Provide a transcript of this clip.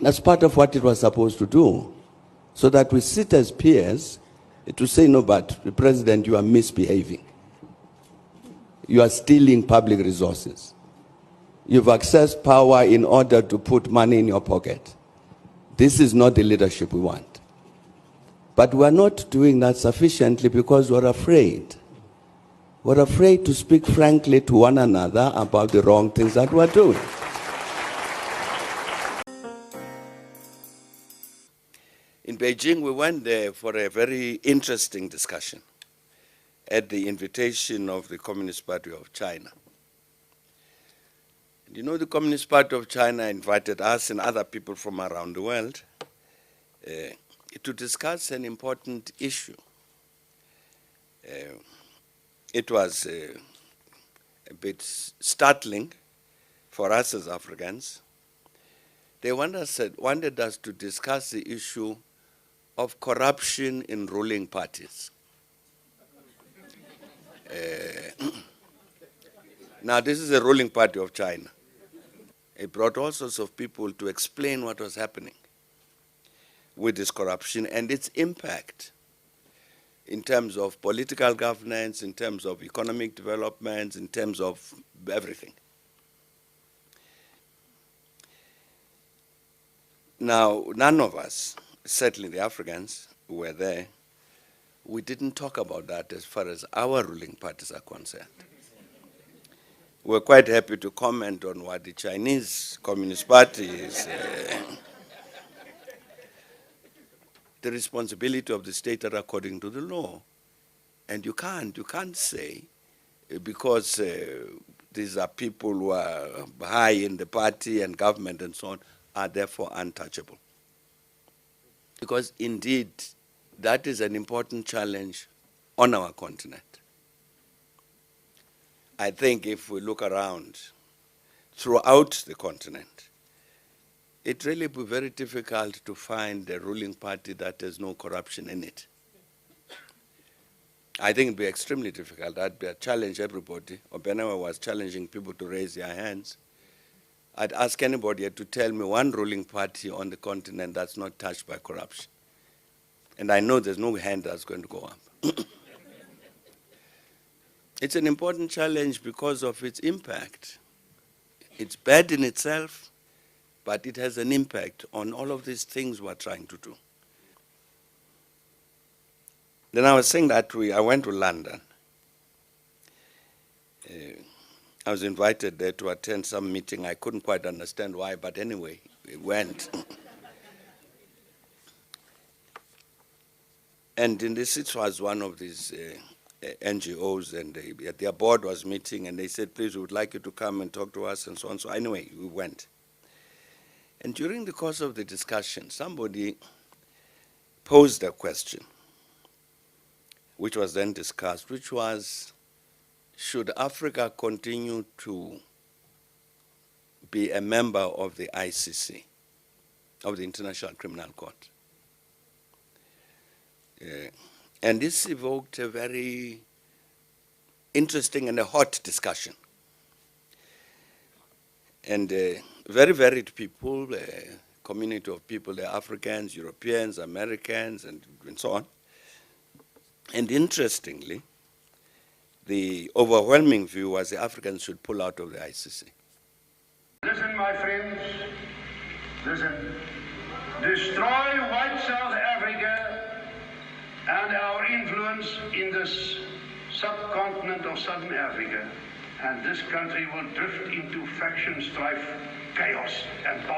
That's part of what it was supposed to do, so that we sit as peers to say, no, but the president, you are misbehaving. You are stealing public resources. You've accessed power in order to put money in your pocket. This is not the leadership we want. But we're not doing that sufficiently because we're afraid. We're afraid to speak frankly to one another about the wrong things that we're doing. In Beijing, we went there for a very interesting discussion at the invitation of the Communist Party of China. And you know, the Communist Party of China invited us and other people from around the world to discuss an important issue. It was a bit startling for us as Africans. They wanted us to discuss the issue of corruption in ruling parties. Now, this is a ruling party of China. It brought all sorts of people to explain what was happening with this corruption and its impact in terms of political governance, in terms of economic development, in terms of everything. Now, none of us, certainly the Africans who were there, we didn't talk about that as far as our ruling parties are concerned. We're quite happy to comment on what the Chinese Communist Party is. The responsibility of the state are according to the law. And you can't say, because these are people who are high in the party and government and so on, are therefore untouchable. Because indeed, that is an important challenge on our continent. I think if we look around throughout the continent, it really will be very difficult to find a ruling party that has no corruption in it. I think it would be extremely difficult. I'd challenge everybody. Obenawa was challenging people to raise their hands. I'd ask anybody to tell me one ruling party on the continent that's not touched by corruption. And I know there's no hand that's going to go up. It's an important challenge because of its impact. It's bad in itself, but it has an impact on all of these things we're trying to do. Then I was saying that I went to London. I was invited there to attend some meeting. I couldn't quite understand why, but anyway, we went. And in this, it was one of these NGOs, and their board was meeting, and they said, please, we would like you to come and talk to us, and so on. So anyway, we went. And during the course of the discussion, somebody posed a question, which was then discussed, which was, should Africa continue to be a member of the ICC, of the International Criminal Court? And this evoked a very interesting and a hot discussion. And very varied people, a community of people, the Africans, Europeans, Americans, and so on. And interestingly, the overwhelming view was the Africans should pull out of the ICC. Listen, my friends, listen. Destroy white South Africa and our influence in this subcontinent of Southern Africa, and this country will drift into faction strife, chaos, and poverty.